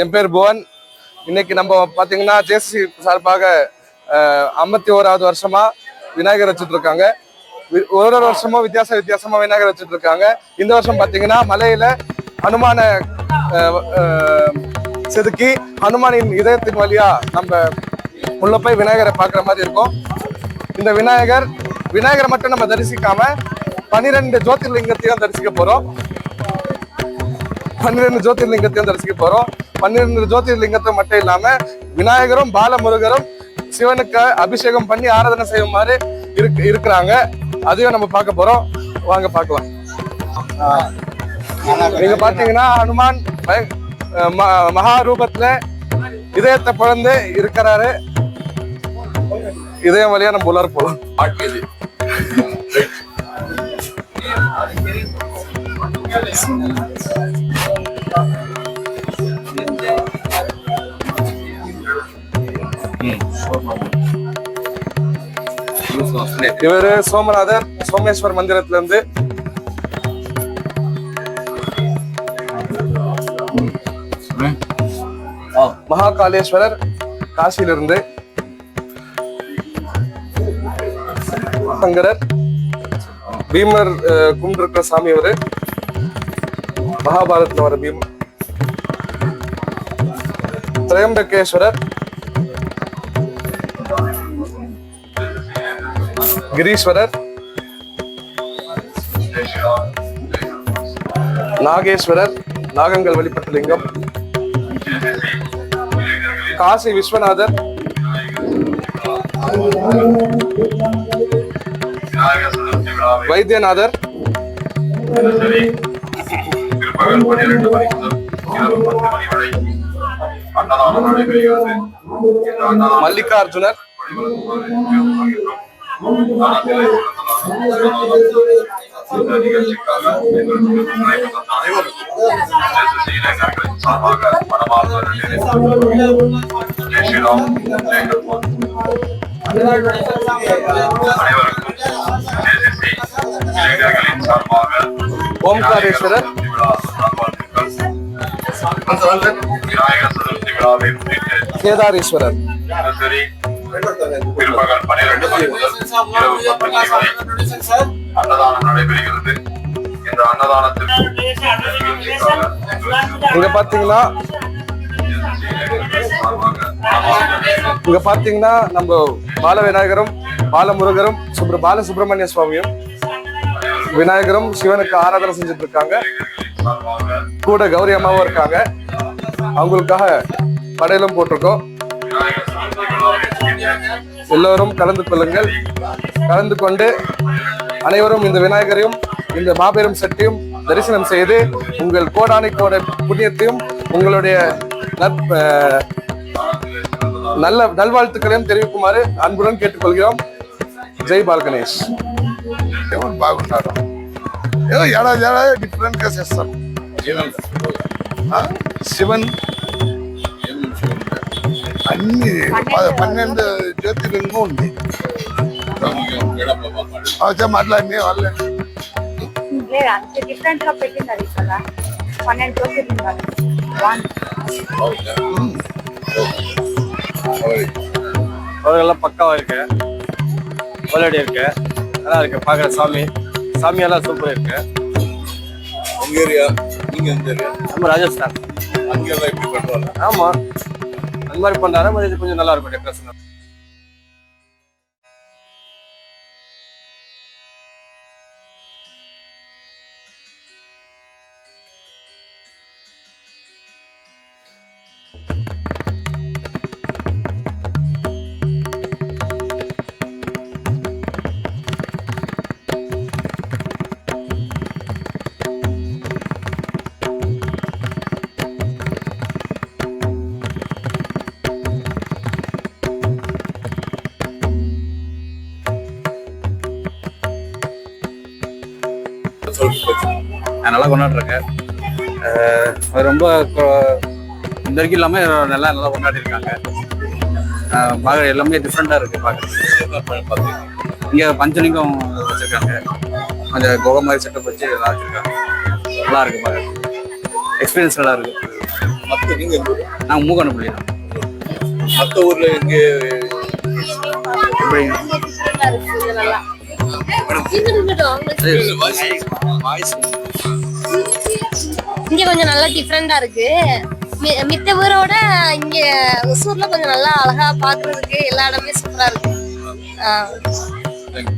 என் பேர் புவன். இன்னைக்கு நம்ம பார்த்தீங்கன்னா ஜேசி சார்பாக 51வது வருஷமா விநாயகர் வச்சுட்டு இருக்காங்க. ஒரு வருஷமும் வித்தியாசமா விநாயகர் வச்சுட்டு இருக்காங்க. இந்த வருஷம் பார்த்தீங்கன்னா மலையில ஹனுமான செதுக்கி ஹனுமானின் இதயத்தின் வழியா நம்ம உள்ள போய் விநாயகரை பார்க்குற மாதிரி இருக்கும். இந்த விநாயகரை மட்டும் நம்ம தரிசிக்காம 12 ஜோதிர்லிங்கத்தையும் தரிசிக்க போறோம். 12 ஜோதிர்லிங்கத்தை மட்டும் இல்லாம விநாயகரும் பாலமுருகரும் சிவனுக்கு அபிஷேகம் பண்ணி ஆராதனை செய்யுமாறு இருக்கிறாங்க. அதையும் நம்ம பார்க்க போறோம். வாங்க பார்க்கலாம். நீங்க பாத்தீங்கன்னா ஹனுமான் மகா ரூபத்துல இதயத்தை பிறந்து இருக்கிறாரு. இதயம் வழியா நம்ம உள்ளார போலாம். இவரு சோமநாதர் சோமேஸ்வர் மந்திரத்துல இருந்து. மகாகாலேஸ்வரர் காசியிலிருந்து. சங்கரர் பீமர் கும்பிட்டு சாமி அவரு. மகாபாரத்ல வர பீமர். திரையம்பகேஸ்வரர், கிரீஸ்வரர், நாகேஸ்வரர், நாகங்கள் வழிபட்ட லிங்கம். காசி விஸ்வநாதர், வைத்தியநாதர், மல்லிகார்ஜுனர், ஓம்காரேஸ்வரர், கேதாரேஸ்வரர். அன்னதானம் நடைபெறுகிறது. இந்த அன்னதானத்தில் இங்க பாத்தீங்கன்னா நம்ம பால விநாயகரும் பாலமுருகரும் பாலசுப்ரமணிய சுவாமியும் விநாயகரும் சிவனுக்கு ஆராதனை செஞ்சுட்டு இருக்காங்க. கூட கௌரி அம்மாவும் இருக்காங்க. அவங்களுக்காக படையலும் போட்டிருக்கோம். எல்லோரும் கலந்து கொள்ளுங்கள். கலந்து கொண்டு அனைவரும் இந்த விநாயகரையும் இந்த மாபெரும் சக்தியும் தரிசனம் செய்து உங்கள் கோடானை கோடை புண்ணியத்தையும் உங்களுடைய நல்ல நல்வாழ்த்துக்களையும் தெரிவிக்குமாறு அன்புடன் கேட்டுக்கொள்கிறோம். జై బాల్ గణేష్. ఎవరు బాగుంటారు, ఏదో ఏడాది డిఫరెంట్ గా చేస్తారు. శివన్ అన్ని 12 జ్యోతిర్లింగం ఉంది. మాట్లాడి వాళ్ళే డిఫరెంట్ గా పెట్టినారు ఇక్కడ 12 జ్యోతిర్లింగాలు. அவர்களெல்லாம் பக்காவா இருக்கு, குவாலிட்டி இருக்கு, நல்லா இருக்கு பார்க்குற சாமியெல்லாம் சூப்பராக இருக்கு. உங்க ஏரியா, நீங்க எந்த ஏரியா? நம்ம ராஜஸ்தான். அங்கெல்லாம் எப்படி பண்ணுவாங்க? ஆமா, அந்த மாதிரி பண்ணாலும் இது கொஞ்சம் நல்லா இருக்கும் டெக்கரேஷன். நல்லா கொண்டாடுறாங்க. ரொம்ப இந்த வரைக்கும் இல்லாமல் நல்லா கொண்டாடி இருக்காங்க. பார்க்க எல்லாமே டிஃப்ரெண்டாக இருக்குது பார்க்குறதுக்கு. இங்கே பஞ்சலிங்கம் வச்சுருக்காங்க, கொஞ்சம் குகை மாதிரி செட்டப் வச்சு நல்லா வச்சுருக்காங்க. நல்லா இருக்குது பார்க்குறதுக்கு, எக்ஸ்பீரியன்ஸ் நல்லா இருக்குது. மத்த நீங்க எந்த ஊரு? நான் மூக்கனப்பள்ளி தான். மத்த ஊர்ல எங்க எப்படி வாய்ஸ் இங்க கொஞ்சம் நல்லா டிஃப்ரெண்டா இருக்கு. மித்த ஊரோட இங்க ஒசூர்ல கொஞ்சம் நல்லா அழகா பாக்குறதுக்கு எல்லா இடமே சூப்பரா இருக்கு. தேங்க்யூ.